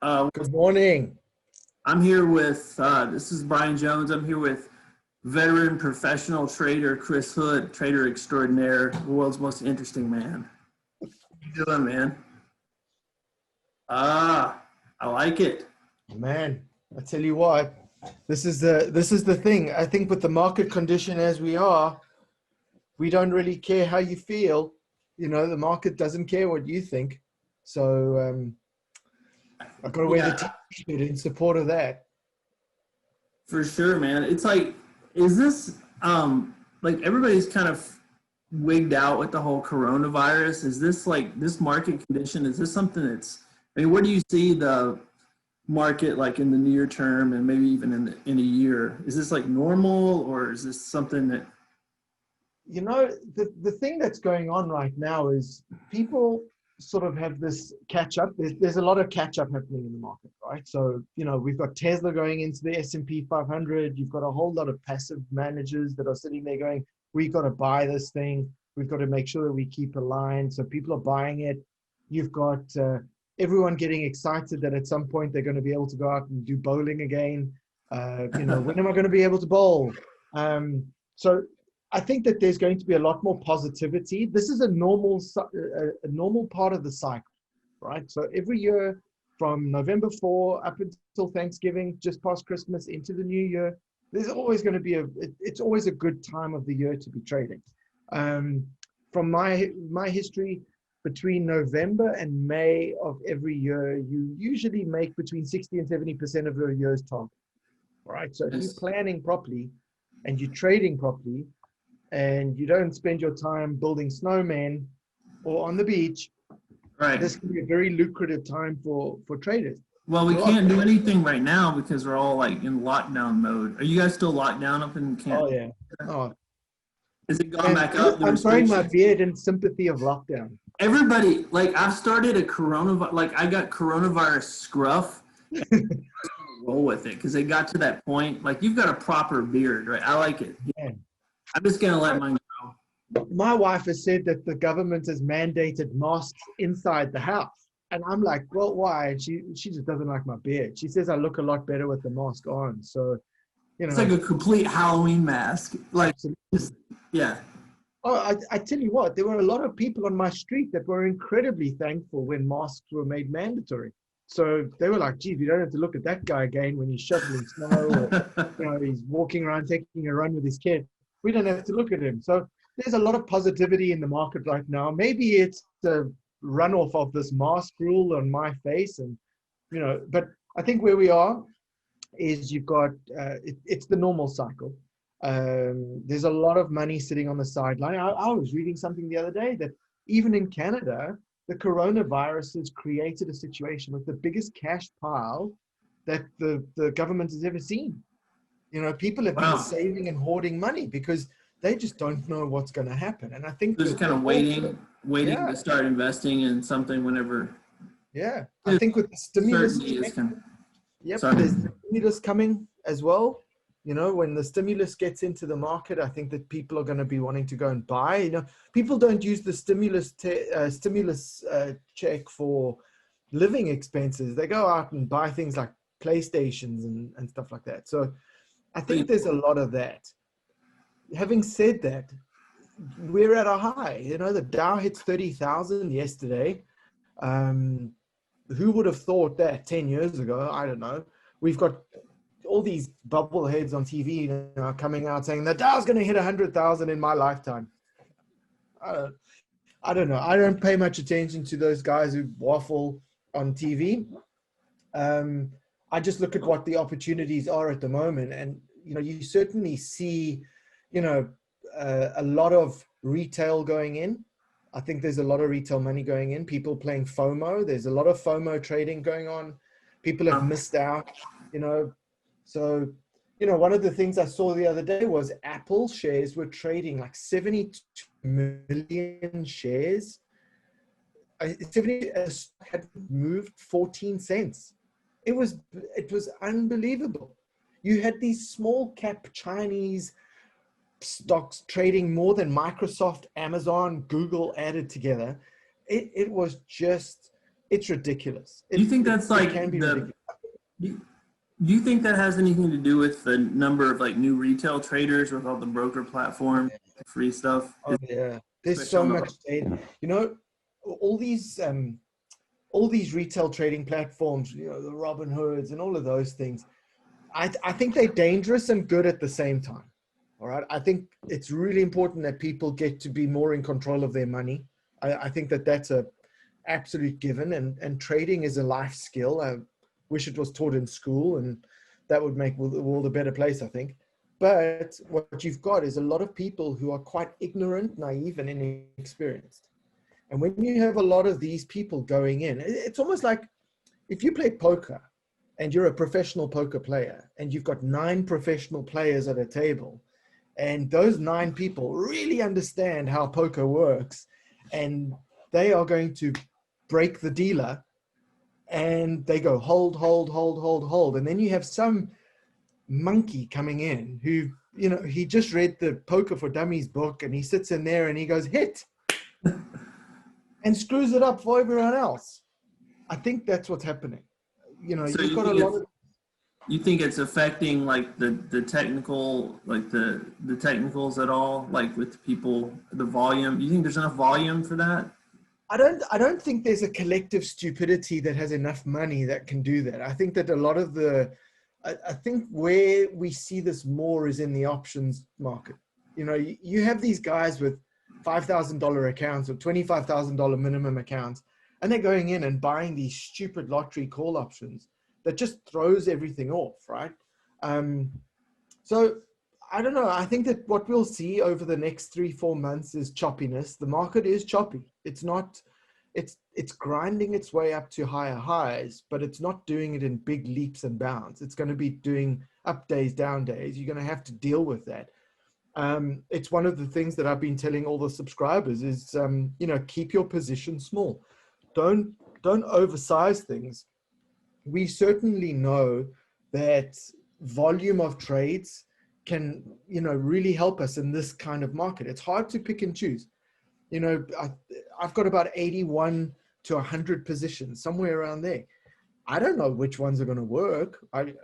Good morning. I'm here with, this is Brian Jones. I'm here with veteran professional trader Chris Hood, trader extraordinaire, the world's most interesting man. How you doing, man? I like it. Man, I tell you what, this is the thing. I think with the market condition as we are, we don't really care how you feel. You know, the market doesn't care what you think. So I've got to wear the Yeah, t-shirt in support of that. for sure, man. It's like, is this, like everybody's kind of wigged out with the whole coronavirus? Is this like this market condition? Is this something that's, I mean, where do you see the market like in the near term and maybe even in a year? Is this like normal, or is this something that You know, the thing that's going on right now is people sort of have this catch up. There's a lot of catch up happening in the market, right? So, you know, we've got Tesla going into the S&P 500. You've got a whole lot of passive managers that are sitting there going, we've got to buy this thing. We've got to make sure that we keep aligned. So people are buying it. You've got everyone getting excited that at some point they're going to be able to go out and do bowling again. You know, when am I going to be able to bowl? So I think that there's going to be a lot more positivity. This is a normal part of the cycle, right? So every year from November 4 up until Thanksgiving, just past Christmas into the new year, there's always going to be it's always a good time of the year to be trading. From my history, between November and May of every year, you usually make between 60 and 70% of your year's target, right? So if you're is planning properly and you're trading properly, and you don't spend your time building snowmen or on the beach, right? this can be a very lucrative time for traders. Well, we A lot. can't do anything right now because we're all like in lockdown mode. Are you guys still locked down up in Oh Canada? yeah. Oh Has it gone man, back up, the I'm growing my restrictions? beard in sympathy of lockdown. Everybody, like I've started a coronavirus, like I got coronavirus scruff. Roll with it because it got to that point. Like you've got a proper beard, right? I like it. Man, I'm just gonna let mine my wife has said that the government has mandated masks inside the house. And I'm like, well, why? And she just doesn't like my beard. She says I look a lot better with the mask on. So, you It's like know, a complete Halloween mask. Like, absolutely. just, yeah. Oh, I tell you what, there were a lot of people on my street that were incredibly thankful when masks were made mandatory. So they were like, geez, we don't have to look at that guy again when he's shoveling snow or, you know, he's walking around taking a run with his kid. We don't have to look at him. So there's a lot of positivity in the market right now. Maybe it's the runoff of this mask rule on my face. And, you know, but I think where we are is you've got, it's the normal cycle. There's a lot of money sitting on the sideline. I was reading something the other day that even in Canada, the coronavirus has created a situation with the biggest cash pile that the government has ever seen. You know, people have been Wow. saving and hoarding money because they just don't know what's going to happen. And I think Just kind the of whole, waiting yeah, to start investing in something whenever yeah. I think with the stimulus certainty is check, kind of, yep, sorry. there's stimulus coming as well. You know, when the stimulus gets into the market, I think that people are going to be wanting to go and buy. You know, people don't use the stimulus check for living expenses. They go out and buy things like PlayStations and stuff like that. So I think there's a lot of that. Having said that, we're at a high. You know, the Dow hits 30,000 yesterday. Who would have thought that 10 years ago? I don't know. We've got all these bubble heads on TV, you know, coming out saying the Dow's going to hit 100,000 in my lifetime. I don't know. I don't pay much attention to those guys who waffle on TV. I just look at what the opportunities are at the moment, and you know, you certainly see, you know, a lot of retail going in. I think there's a lot of retail money going in. People playing FOMO. There's a lot of FOMO trading going on. People have missed out, you know. So, you know, one of the things I saw the other day was Apple shares were trading like 72 million shares. 70 had moved 14 cents. It was unbelievable. You had these small cap Chinese stocks trading more than Microsoft, Amazon, Google added together. It was just It's ridiculous. Do you think that's It like can be ridiculous. do you think that has anything to do with the number of like new retail traders with all the broker platform free stuff? Oh yeah, there's Especially so on much data. You know, all these all these retail trading platforms, you know, the Robinhoods and all of those things. I think they're dangerous and good at the same time. All right. I think it's really important that people get to be more in control of their money. I think that that's a absolute given, and trading is a life skill. I wish it was taught in school, and that would make the world a better place, I think. But what you've got is a lot of people who are quite ignorant, naive, and inexperienced. And when you have a lot of these people going in, it's almost like if you play poker and you're a professional poker player and you've got 9 professional players at a table, and those 9 people really understand how poker works, and they are going to break the dealer, and they go hold, hold, hold, hold, hold. And then you have some monkey coming in who, you know, he just read the Poker for Dummies book, and he sits in there and he goes hit and screws it up for everyone else. I think that's what's happening. You know, So you've got a lot of. you think it's affecting like the technical, like the technicals at all, like with people, the volume? You think there's enough volume for that? I don't think there's a collective stupidity that has enough money that can do that. I think that a lot of I think where we see this more is in the options market. You know, you have these guys with $5,000 accounts or $25,000 minimum accounts, and they're going in and buying these stupid lottery call options that just throws everything off, right? So I don't know. I think that what we'll see over the next 3-4 months is choppiness. The market is choppy. It's not, it's grinding its way up to higher highs, but it's not doing it in big leaps and bounds. It's going to be doing up days, down days. You're going to have to deal with that. It's one of the things that I've been telling all the subscribers is, you know, keep your position small. Don't oversize things. We certainly know that volume of trades can, you know, really help us in this kind of market. It's hard to pick and choose. You know, I've got about 81 to 100 positions, somewhere around there. I don't know which ones are going to work. You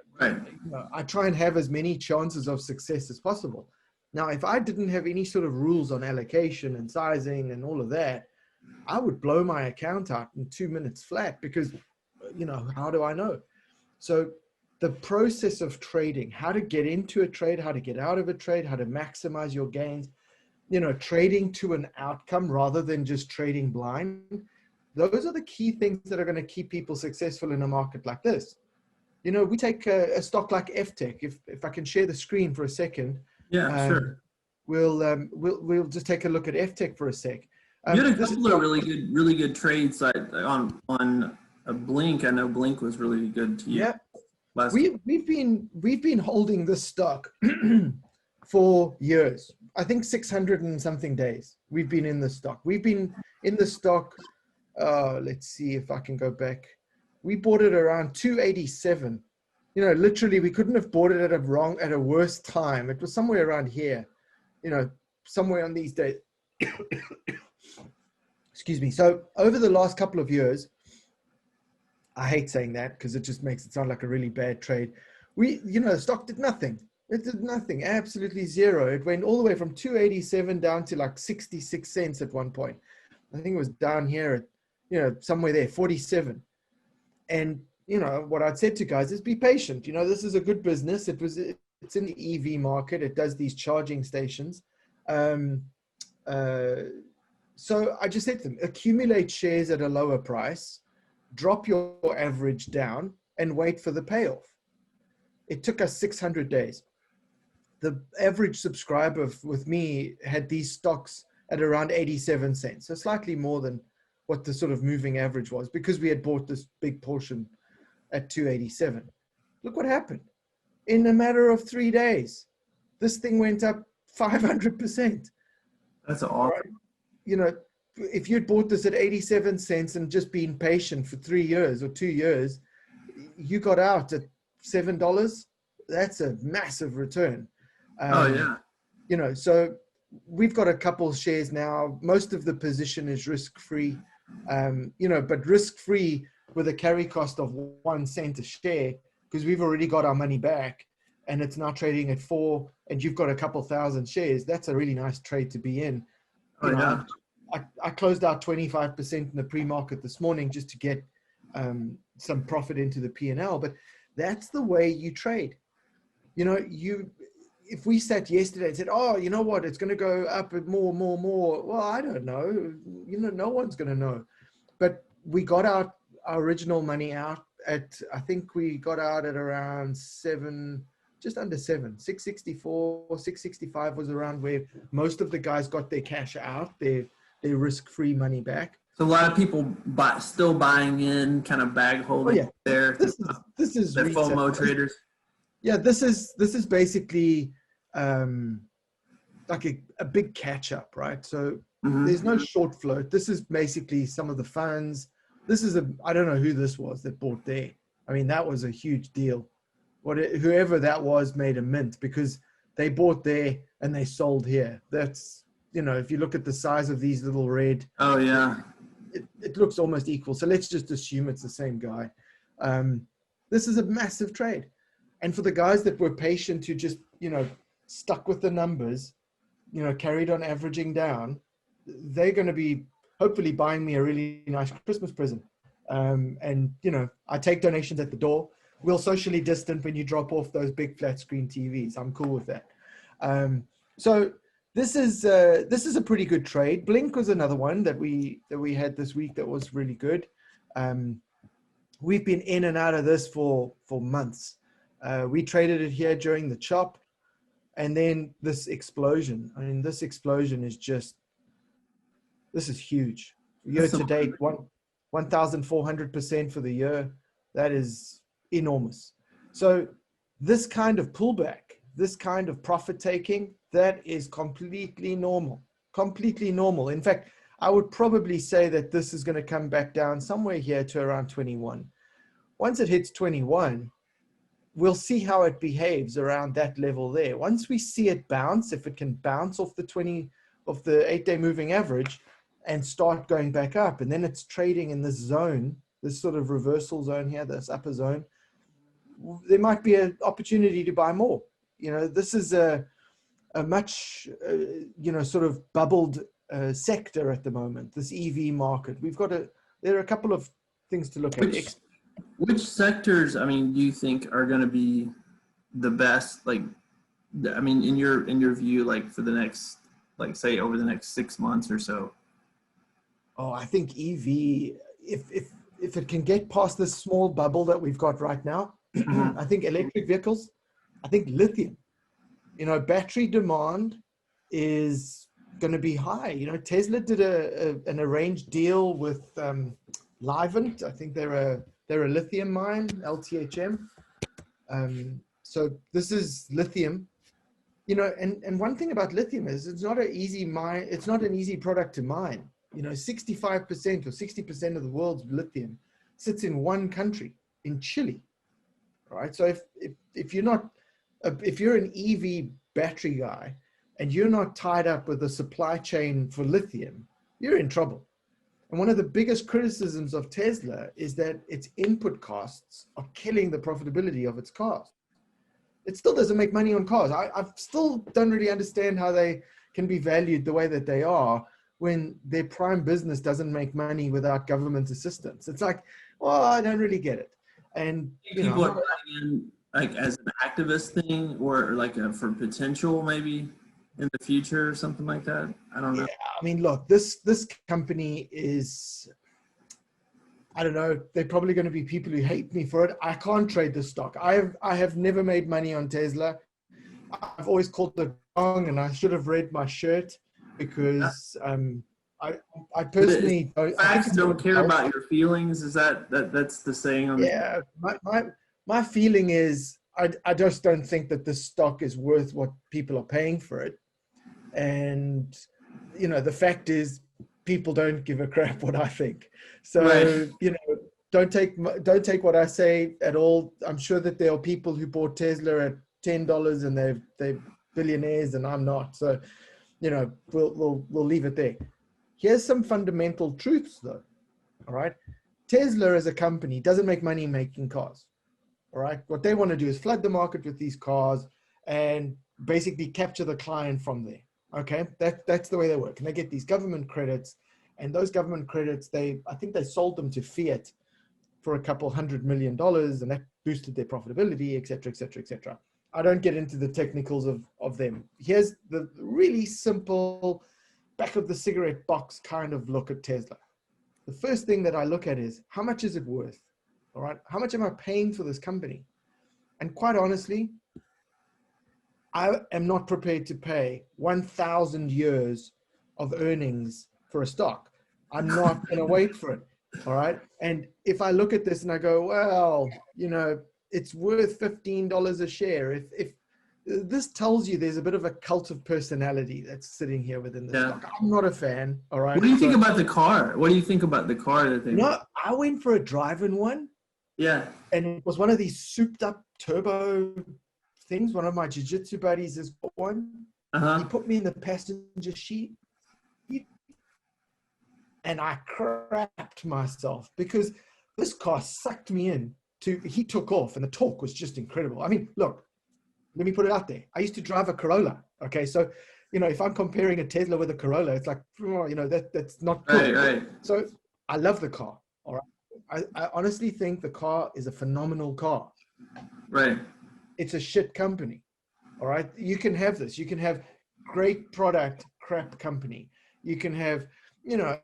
know, I try and have as many chances of success as possible. Now, if I didn't have any sort of rules on allocation and sizing and all of that, I would blow my account out in 2 minutes flat because, you know, how do I know? So the process of trading, how to get into a trade, how to get out of a trade, how to maximize your gains, you know, trading to an outcome rather than just trading blind. Those are the key things that are going to keep people successful in a market like this. You know, we take a stock like FTech. If I can share the screen for a second. Yeah, sure. We'll just take a look at FTech for a sec. You had a couple of really good trades on a Blink. I know Blink was really good to you. Yeah, we've been holding this stock for years. I think 600 and something days we've been in the stock. We've been in the stock. Let's see if I can go back. We bought it around 287. You know, literally, we couldn't have bought it at a worse time. It was somewhere around here. You know, somewhere on these days. Excuse me. So over the last couple of years, I hate saying that because it just makes it sound like a really bad trade. The stock did nothing. It did nothing, absolutely zero. It went all the way from 287 down to like 66 cents at one point. I think it was down here at, you know, somewhere there, 47. And, you know, what I'd said to guys is be patient. You know, this is a good business. It's in the EV market. It does these charging stations. So I just said to them, accumulate shares at a lower price, drop your average down and wait for the payoff. It took us 600 days. The average subscriber with me had these stocks at around 87 cents. So slightly more than what the sort of moving average was because we had bought this big portion at 287. Look what happened. In a matter of 3 days, this thing went up 500%. That's awesome. Right? You know, if you'd bought this at 87 cents and just been patient for 3 years or 2 years, you got out at $7. That's a massive return. You know, so we've got a couple shares now. Most of the position is risk-free. But risk-free with a carry cost of 1 cent a share, because we've already got our money back and it's now trading at 4 and you've got a couple thousand shares. That's a really nice trade to be in. Oh, yeah. I closed out 25% in the pre-market this morning just to get some profit into the P&L, but that's the way you trade. If we sat yesterday and said, oh, you know what, it's going to go up more, well, I don't know. No one's going to know. But we got our original money out at, I think we got out at around 7, just under 7, 664, 665 was around where most of the guys got their cash out, their risk-free money back. So a lot of people still buying in, kind of bag holding there. This is the FOMO traders. Yeah, this is basically like a big catch up, right? So there's no short float. This is basically some of the funds. I don't know who this was that bought there. I mean, that was a huge deal. Whoever that was made a mint because they bought there and they sold here. That's, if you look at the size of these little red. Oh, yeah. It looks almost equal. So let's just assume it's the same guy. This is a massive trade. And for the guys that were patient who just, stuck with the numbers, carried on averaging down, they're going to be hopefully buying me a really nice Christmas present. And, I take donations at the door. We'll socially distant when you drop off those big flat screen TVs. I'm cool with that. So this is a pretty good trade. Blink was another one that we had this week that was really good. We've been in and out of this for months. We traded it here during the chop, and then this explosion. I mean, this explosion is this is huge. Year to date, 1,400% for the year. That is enormous. So this kind of pullback, this kind of profit taking, that is completely normal. Completely normal. In fact, I would probably say that this is going to come back down somewhere here to around 21. Once it hits 21, we'll see how it behaves around that level there. Once we see it bounce, if it can bounce off the 8-day moving average and start going back up, and then it's trading in this zone, this sort of reversal zone here, this upper zone, there might be an opportunity to buy more. This is a much, sort of bubbled sector at the moment, this EV market. There are a couple of things to look at. Which sectors, do you think are going to be the best? In your view, for the next, say over the next 6 months or so? Oh, I think EV, if it can get past this small bubble that we've got right now, I think electric vehicles, I think lithium, battery demand is going to be high. Tesla did an arranged deal with Livent. I think they're a lithium mine, LTHM. So this is lithium, and one thing about lithium is it's not an easy mine. It's not an easy product to mine. 65% or 60% of the world's lithium sits in one country, in Chile, right? So if you're an EV battery guy and you're not tied up with the supply chain for lithium, you're in trouble. And one of the biggest criticisms of Tesla is that its input costs are killing the profitability of its cars. It still doesn't make money on cars. I still don't really understand how they can be valued the way that they are when their prime business doesn't make money without government assistance. It's like, well, I don't really get it. And people are buying in as an activist thing, or for potential maybe in the future or something like that. I don't know. Yeah, look, this company is, I don't know, they're probably going to be people who hate me for it. I can't trade this stock. I have never made money on Tesla. I've always called it wrong, and I should have read my shirt because I personally facts don't care about your feelings. Is that's the saying on yeah, my feeling is I just don't think that this stock is worth what people are paying for it. And the fact is people don't give a crap what I think. So right. Don't take what I say at all. I'm sure that there are people who bought Tesla at $10 and they're billionaires and I'm not. So we'll leave it there. Here's some fundamental truths though. All right. Tesla as a company doesn't make money making cars. All right. What they want to do is flood the market with these cars and basically capture the client from there. Okay. That's the way they work. And they get these government credits, and those government credits, I think they sold them to Fiat for a couple $100 million, and that boosted their profitability, et cetera, et cetera, et cetera. I don't get into the technicals of them. Here's the really simple back of the cigarette box kind of look at Tesla. The first thing that I look at is, how much is it worth? All right. How much am I paying for this company? And quite honestly, I am not prepared to pay 1,000 years of earnings for a stock. I'm not going to wait for it. All right. And if I look at this and I go, well, it's worth $15 a share. If this tells you there's a bit of a cult of personality that's sitting here within the stock. I'm not a fan. All right. What do you think about the car? What do you think about the car that they? No, I went for a drive-in one. Yeah. And it was one of these souped up turbo things. One of my jiu-jitsu buddies has got one. He put me in the passenger seat, and I crapped myself because this car sucked me in. He took off, and the torque was just incredible. I mean, look, let me put it out there. I used to drive a Corolla. Okay, so if I'm comparing a Tesla with a Corolla, it's like, that's not good. Right. So I love the car. All right, I honestly think the car is a phenomenal car. Right. It's a shit company. All right, you can have this. You can have great product, crap company. You can have, and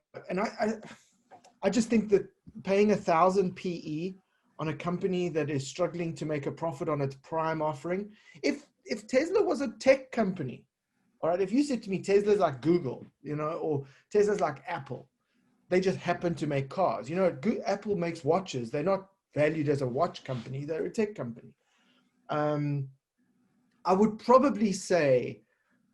I just think that paying 1,000 PE on a company that is struggling to make a profit on its prime offering. If Tesla was a tech company, all right, if you said to me, Tesla's like Google, or Tesla's like Apple, they just happen to make cars. Apple makes watches. They're not valued as a watch company. They're a tech company. I would probably say,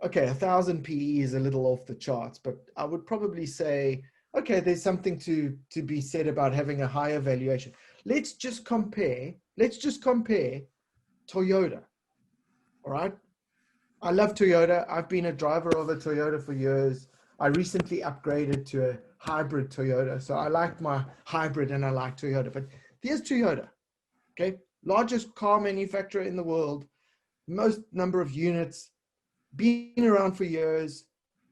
okay, 1,000 PE is a little off the charts, but I would probably say, okay, there's something to be said about having a higher valuation. Let's just compare Toyota. All right. I love Toyota. I've been a driver of a Toyota for years. I recently upgraded to a hybrid Toyota. So I like my hybrid and I like Toyota. But here's Toyota. Okay. Largest car manufacturer in the world. Most number of units. Been around for years.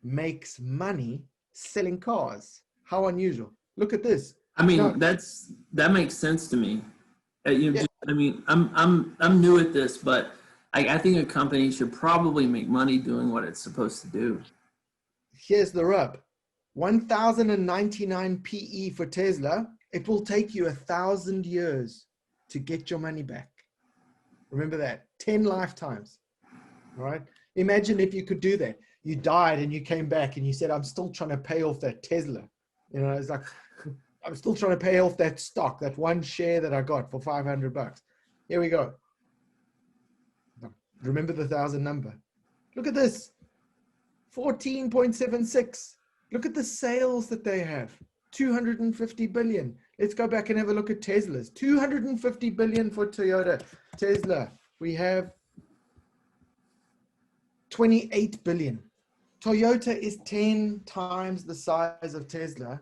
Makes money selling cars. How unusual. Look at this. I mean, that makes sense to me. I'm new at this, but I think a company should probably make money doing what it's supposed to do. Here's the rub. 1,099 PE for Tesla. It will take you 1,000 years to get your money back. Remember that. 10 lifetimes. All right. Imagine if you could do that. You died and you came back and you said, I'm still trying to pay off that Tesla. It's like, I'm still trying to pay off that stock, that one share that I got for $500. Here we go. Remember the 1,000 number. Look at this. 14.76. Look at the sales that they have. 250 billion. Let's go back and have a look at Tesla's. 250 billion for Toyota. Tesla, we have 28 billion. Toyota is 10 times the size of Tesla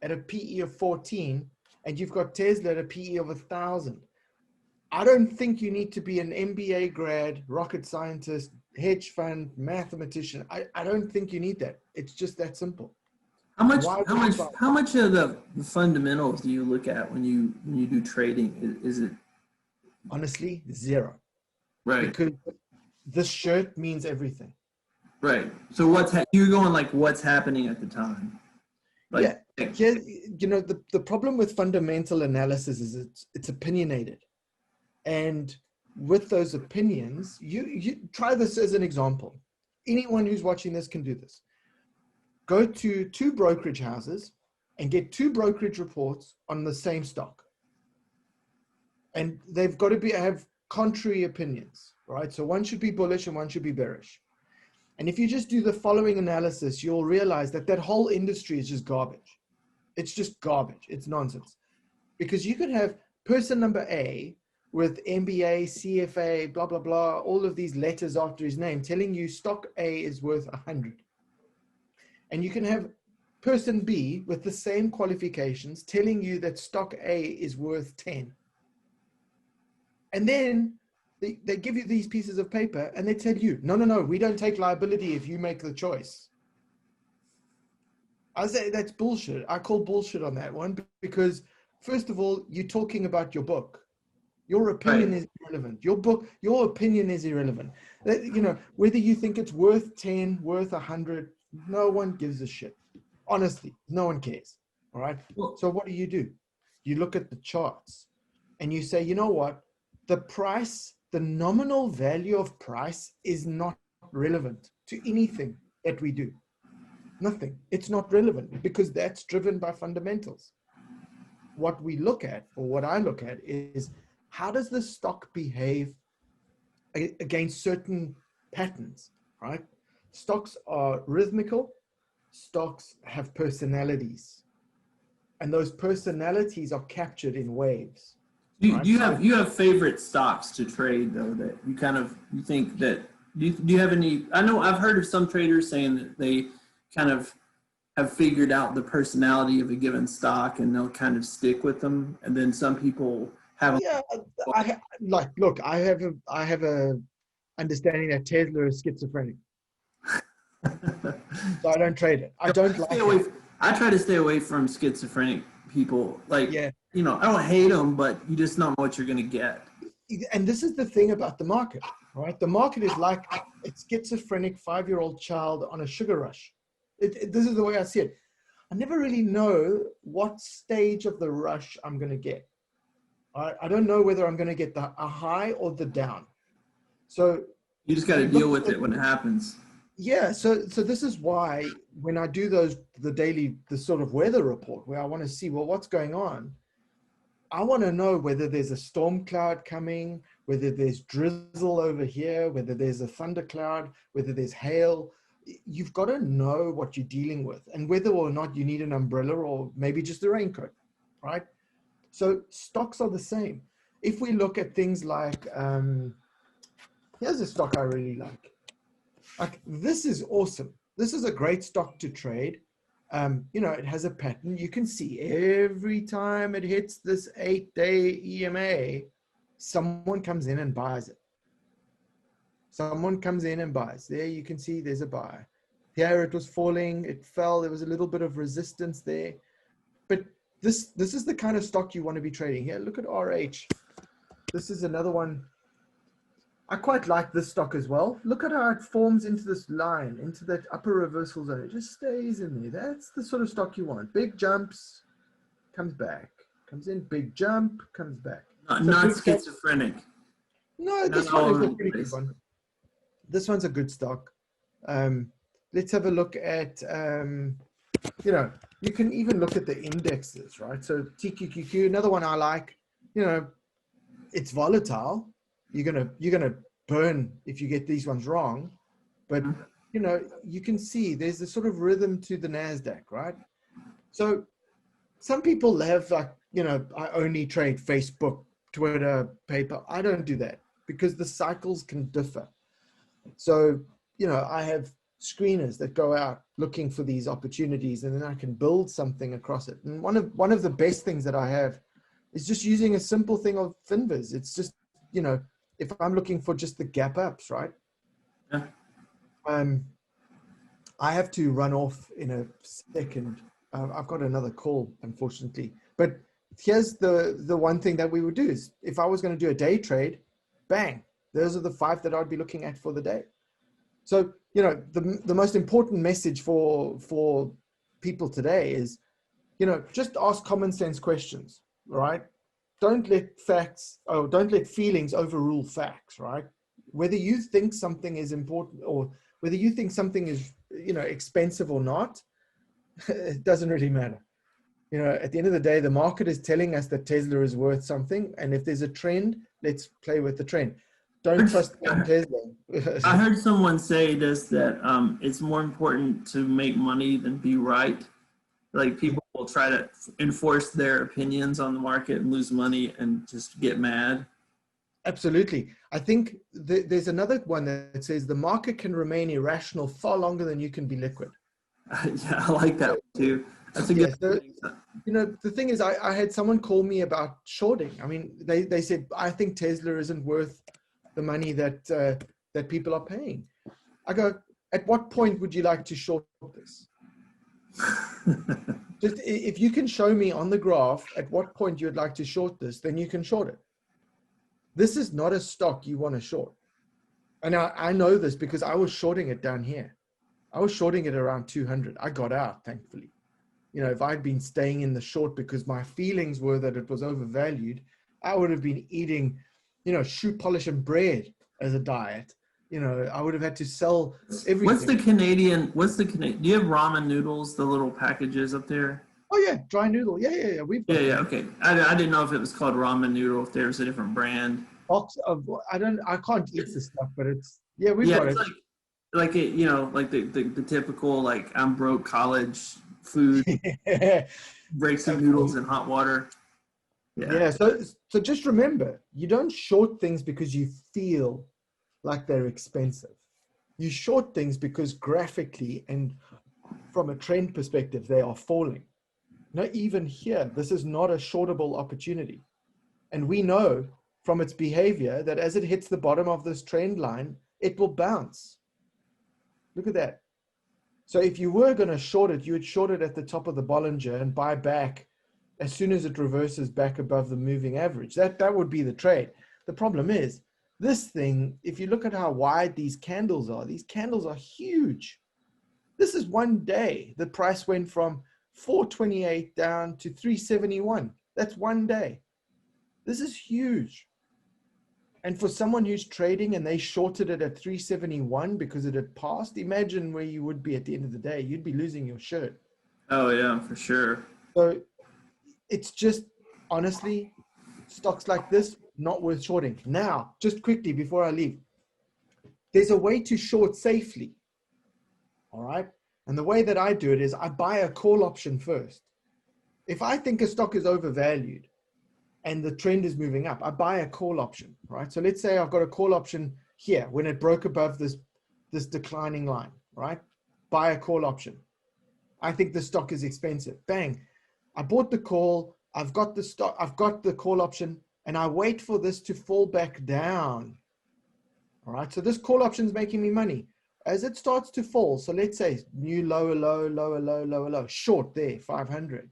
at a PE of 14, and you've got Tesla at a PE of 1,000. I don't think you need to be an MBA grad, rocket scientist, hedge fund, mathematician. I don't think you need that. It's just that simple. How much of the fundamentals do you look at when you do trading? Is it honestly zero? Right. Because this shirt means everything. Right. So you're going like what's happening at the time? Like, yeah. The problem with fundamental analysis is it's opinionated. And with those opinions, you try this as an example. Anyone who's watching this can do this. Go to 2 brokerage houses and get 2 brokerage reports on the same stock. And they've got to have contrary opinions, right? So one should be bullish and one should be bearish. And if you just do the following analysis, you'll realize that whole industry is just garbage. It's just garbage. It's nonsense. Because you could have person number A with MBA, CFA, blah, blah, blah, all of these letters after his name telling you stock A is worth 100. And you can have person B with the same qualifications telling you that stock A is worth 10. And then they give you these pieces of paper and they tell you, no, no, no, we don't take liability if you make the choice. I say that's bullshit. I call bullshit on that one because, first of all, you're talking about your book. Your opinion Right. is irrelevant. Your opinion is irrelevant. You know, whether you think it's worth 10, worth 100, no one gives a shit. Honestly, no one cares. All right. Well, So what do? You look at the charts and you say, you know what? The price, the nominal value of price is not relevant to anything that we do. Nothing. It's not relevant because that's driven by fundamentals. What we look at, or what I look at, is how does the stock behave against certain patterns, right? Stocks are rhythmical. Stocks have personalities. And those personalities are captured in waves, right? you have favorite stocks to trade though that you think that do you have any? I know I've heard of some traders saying that they kind of have figured out the personality of a given stock and they'll kind of stick with them, and then some people have. Yeah, look, I have a understanding that Tesla is schizophrenic, so I don't trade it. I don't like it. I try to stay away from schizophrenic people. Like, Yeah, I don't hate them, but you just don't know what you're going to get. and this is the thing about the market, right? The market is like a schizophrenic 5-year-old child on a sugar rush. This is the way I see it. I never really know what stage of the rush I'm going to get. I don't know whether I'm going to get a high or the down. So You just got to deal with it when it happens. yeah, so this is why when I do the sort of weather report where I want to see, well, what's going on? I want to know whether there's a storm cloud coming, whether there's drizzle over here, whether there's a thundercloud, whether there's hail. You've got to know what you're dealing with and whether or not you need an umbrella or maybe just a raincoat, right? So stocks are the same. If we look at things like, here's a stock I really like. Like, this is awesome. This is a great stock to trade. It has a pattern. You can see every time it hits this 8-day EMA, someone comes in and buys it. Someone comes in and buys. There you can see there's a buy. Here it was falling, it fell, there was a little bit of resistance there. But this is the kind of stock you want to be trading. Here, look at RH. This is another one. I quite like this stock as well. Look at how it forms into this line, into that upper reversal zone. It just stays in there. That's the sort of stock you want. Big jumps, comes back. Comes in, big jump, comes back. Not schizophrenic. No, this one is a pretty good one. This one's a good stock. Let's have a look at, you can even look at the indexes, right? So TQQQ, another one I like, it's volatile. You're gonna burn if you get these ones wrong, but you can see there's a sort of rhythm to the Nasdaq, right? So some people have I only trade Facebook, Twitter, paper. I don't do that because the cycles can differ. So I have screeners that go out looking for these opportunities, and then I can build something across it. And one of the best things that I have is just using a simple thing of Finviz. It's just if I'm looking for just the gap ups, right? Yeah. I have to run off in a second. I've got another call, unfortunately. But here's the one thing that we would do is if I was going to do a day trade, bang, those are the 5 that I'd be looking at for the day. So, the most important message for people today is, just ask common sense questions, right? Don't let feelings overrule facts, right? Whether you think something is important or whether you think something is, expensive or not, it doesn't really matter. At the end of the day, the market is telling us that Tesla is worth something. And if there's a trend, let's play with the trend. Don't trust Tesla. I heard someone say this, that it's more important to make money than be right. Like, people will try to enforce their opinions on the market and lose money and just get mad. Absolutely. I think there's another one that says the market can remain irrational far longer than you can be liquid. Yeah, I like that one too. That's a Yeah. good. So, the thing is, I had someone call me about shorting. I mean, they said, I think Tesla isn't worth the money that people are paying. I go, at what point would you like to short this? Just if you can show me on the graph at what point you'd like to short this, then you can short it. This is not a stock you want to short. And I know this because I was shorting it down here. I was shorting it around 200. I got out, thankfully. If I'd been staying in the short because my feelings were that it was overvalued, I would have been eating, shoe polish and bread as a diet. I would have had to sell everything. What's the Canadian? Do you have ramen noodles, the little packages up there? Oh yeah, dry noodle. Yeah. We've got Okay. I didn't know if it was called ramen noodle, if there's a different brand. box of, I can't eat this stuff, but we've got it's it. like it, like the typical, like, I'm broke college food, break some noodles in hot water. Yeah. So just remember, you don't short things because you feel like they're expensive. You short things because graphically and from a trend perspective, they are falling. Even here, this is not a shortable opportunity. And we know from its behavior that as it hits the bottom of this trend line, it will bounce. Look at that. So if you were going to short it, you would short it at the top of the Bollinger and buy back as soon as it reverses back above the moving average. That would be the trade. The problem is, this thing, if you look at how wide these candles are huge. This is one day. The price went from 428 down to 371. That's one day. This is huge. And for someone who's trading and they shorted it at 371 because it had passed, imagine where you would be at the end of the day. You'd be losing your shirt. Oh yeah, for sure. So it's just, honestly, stocks like this, not worth shorting. Now, just quickly before I leave, there's a way to short safely. All right. And the way that I do it is I buy a call option first. If I think a stock is overvalued and the trend is moving up, I buy a call option, right? So let's say I've got a call option here when it broke above this declining line, right? Buy a call option. I think the stock is expensive. Bang. I bought the call. I've got the stock. I've got the call option, and I wait for this to fall back down. All right. So this call option is making me money. As it starts to fall, so let's say new lower low, lower low, lower low, short there, 500.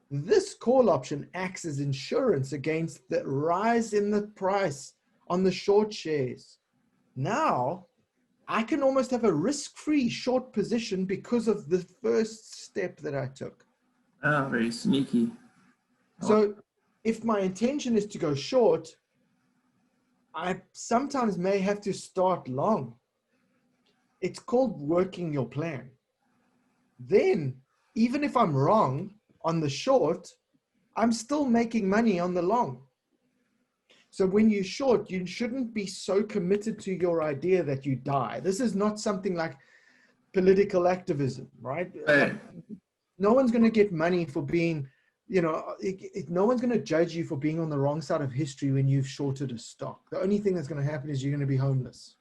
This call option acts as insurance against the rise in the price on the short shares. Now, I can almost have a risk-free short position because of the first step that I took. Oh, very sneaky. So if my intention is to go short, I sometimes may have to start long. It's called working your plan. Then, even if I'm wrong on the short, I'm still making money on the long. So when you short, you shouldn't be so committed to your idea that you die. This is not something like political activism, right? Right. No one's going to get money for being, no one's going to judge you for being on the wrong side of history when you've shorted a stock. The only thing that's going to happen is you're going to be homeless.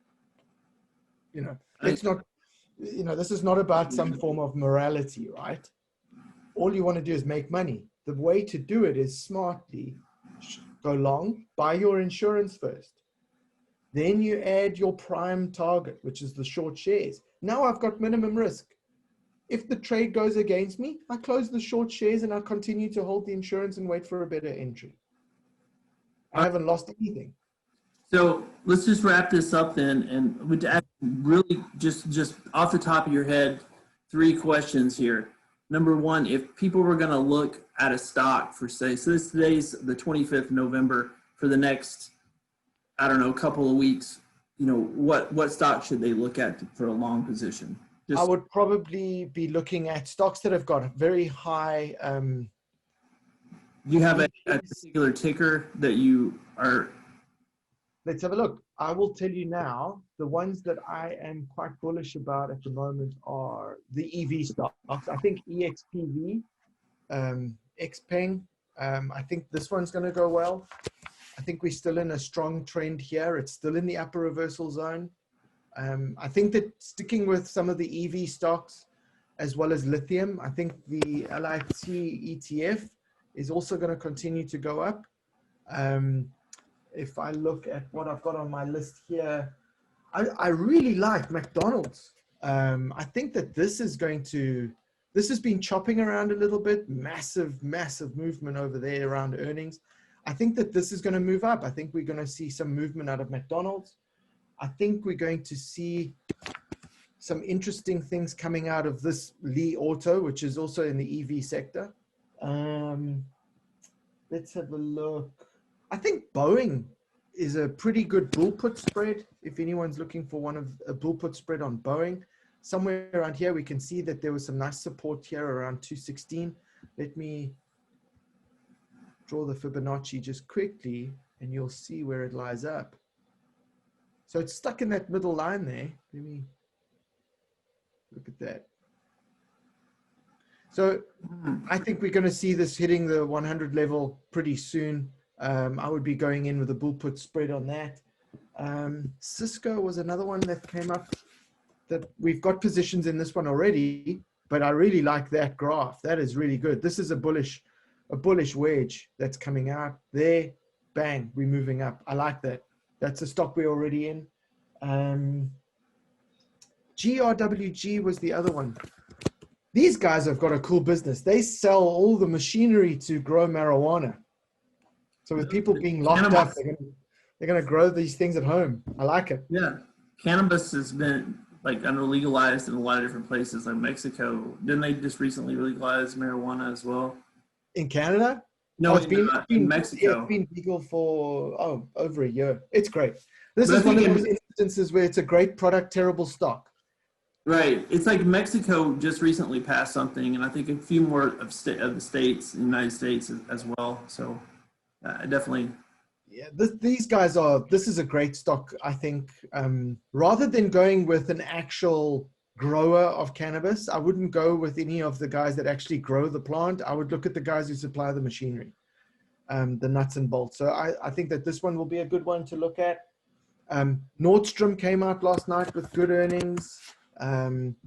It's not, this is not about some form of morality, right? All you want to do is make money. The way to do it is smartly. Go long, buy your insurance first. Then you add your prime target, which is the short shares. Now I've got minimum risk. If the trade goes against me, I close the short shares and I continue to hold the insurance and wait for a better entry. I haven't lost anything. So let's just wrap this up then, and would really just off the top of your head, 3 questions here. Number one, if people were going to look at a stock for, say, so today's the 25th of November, for the next, I don't know, couple of weeks, what stock should they look at for a long position? I would probably be looking at stocks that have got very high. Do you have a particular ticker that you are? Let's have a look. I will tell you now, the ones that I am quite bullish about at the moment are the EV stocks. I think EXPV, XPeng, I think this one's going to go well. I think we're still in a strong trend here. It's still in the upper reversal zone. I think that sticking with some of the EV stocks as well as lithium. I think the LIT ETF is also going to continue to go up. If I look at what I've got on my list here, I really like McDonald's. I think that this has been chopping around a little bit, massive movement over there around earnings. I think that this is going to move up. I think we're going to see some movement out of McDonald's. I think we're going to see some interesting things coming out of this Li Auto, which is also in the EV sector. Let's have a look. I think Boeing is a pretty good bull put spread. If anyone's looking for a bull put spread on Boeing, somewhere around here, we can see that there was some nice support here around 216. Let me draw the Fibonacci just quickly and you'll see where it lies up. So it's stuck in that middle line there. Let me look at that. So I think we're going to see this hitting the 100 level pretty soon. I would be going in with a bull put spread on that. Cisco was another one that came up that we've got positions in this one already, but I really like that graph. That is really good. This is a bullish wedge that's coming out there. Bang, we're moving up. I like that. That's a stock we're already in. GRWG was the other one. These guys have got a cool business. They sell all the machinery to grow marijuana. So with people being locked up, they're going to grow these things at home. I like it. Yeah. Cannabis has been like under legalized in a lot of different places, like Mexico. Didn't they just recently legalize marijuana as well? In Canada? No, it's been in Mexico. It's been legal for over a year. It's great. This is one of those instances where it's a great product, terrible stock. Right. It's like Mexico just recently passed something, and I think a few more of the states, the United States as well. So definitely. Yeah, this is a great stock, I think. Rather than going with an actual grower of cannabis, I wouldn't go with any of the guys that actually grow the plant. I would look at the guys who supply the machinery, the nuts and bolts. So I think that this one will be a good one to look at. Nordstrom came out last night with good earnings.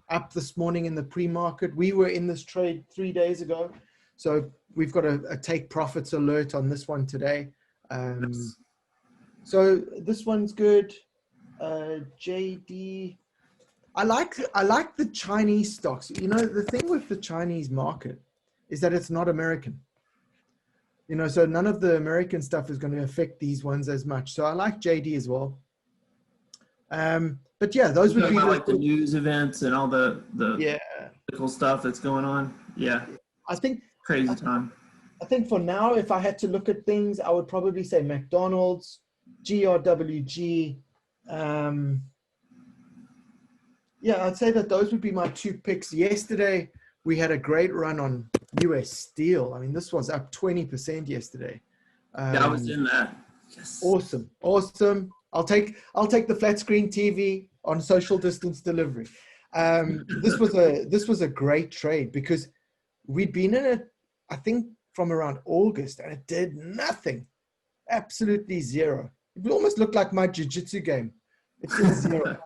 Up this morning in the pre-market. We were in this trade 3 days ago. So we've got a take profits alert on this one today. So this one's good. JD. I like the Chinese stocks. You know, the thing with the Chinese market is that it's not American. You know, so none of the American stuff is going to affect these ones as much. So I like JD as well. But yeah, those would be like the news events and all the political stuff that's going on. Yeah, I think crazy time. I think for now, if I had to look at things, I would probably say McDonald's, GRWG. Yeah, I'd say that those would be my two picks. Yesterday, we had a great run on US Steel. I mean, this was up 20% yesterday. Yeah, I was in that. Yes. Awesome. I'll take the flat screen TV on social distance delivery. This was a great trade because we'd been in it, I think, from around August, and it did nothing, absolutely zero. It almost looked like my jiu-jitsu game. It did zero.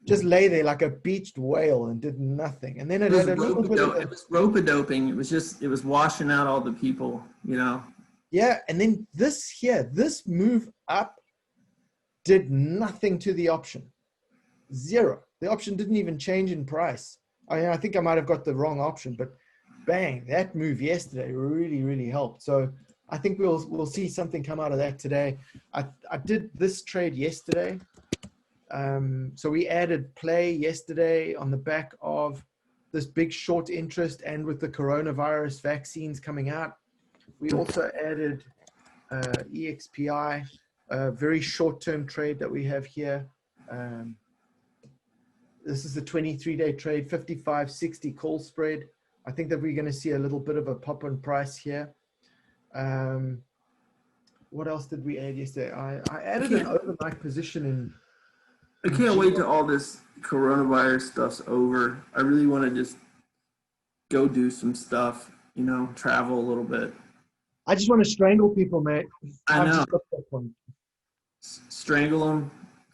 Just lay there like a beached whale and did nothing. And then it had a little bit of it was rope-a-doping. It was washing out all the people, you know. Yeah, and then this move up did nothing to the option. Zero. The option didn't even change in price. I think I might have got the wrong option, but bang, that move yesterday really, really helped. So I think we'll see something come out of that today. I did this trade yesterday. So we added play yesterday on the back of this big short interest, and with the coronavirus vaccines coming out, we also added EXPI, a very short-term trade that we have here. This is the 23-day trade, 55.60 call spread. I think that we're going to see a little bit of a pop on price here. What else did we add yesterday? I added an overnight position in. I can't wait till all this coronavirus stuff's over. I really want to just go do some stuff, you know, travel a little bit. I just want to strangle people, mate. I know. Strangle them.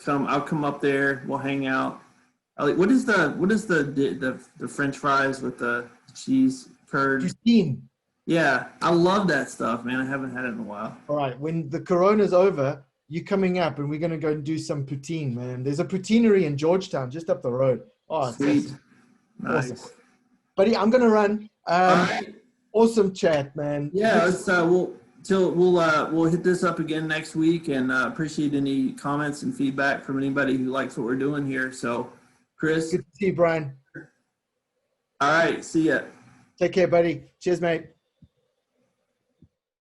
I'll come up there. We'll hang out. I like, what is the French fries with the cheese curd? Poutine. Yeah, I love that stuff, man. I haven't had it in a while. All right, when the corona's over, you coming up and we're going to go and do some poutine, man. There's a poutineery in Georgetown, just up the road. Oh, it's Sweet. awesome. Nice. Awesome. Buddy, I'm going to run. All right. Awesome chat, man. Yeah, let's we'll hit this up again next week, and appreciate any comments and feedback from anybody who likes what we're doing here. So, Chris. Good to see you, Brian. All right, see ya. Take care, buddy. Cheers, mate.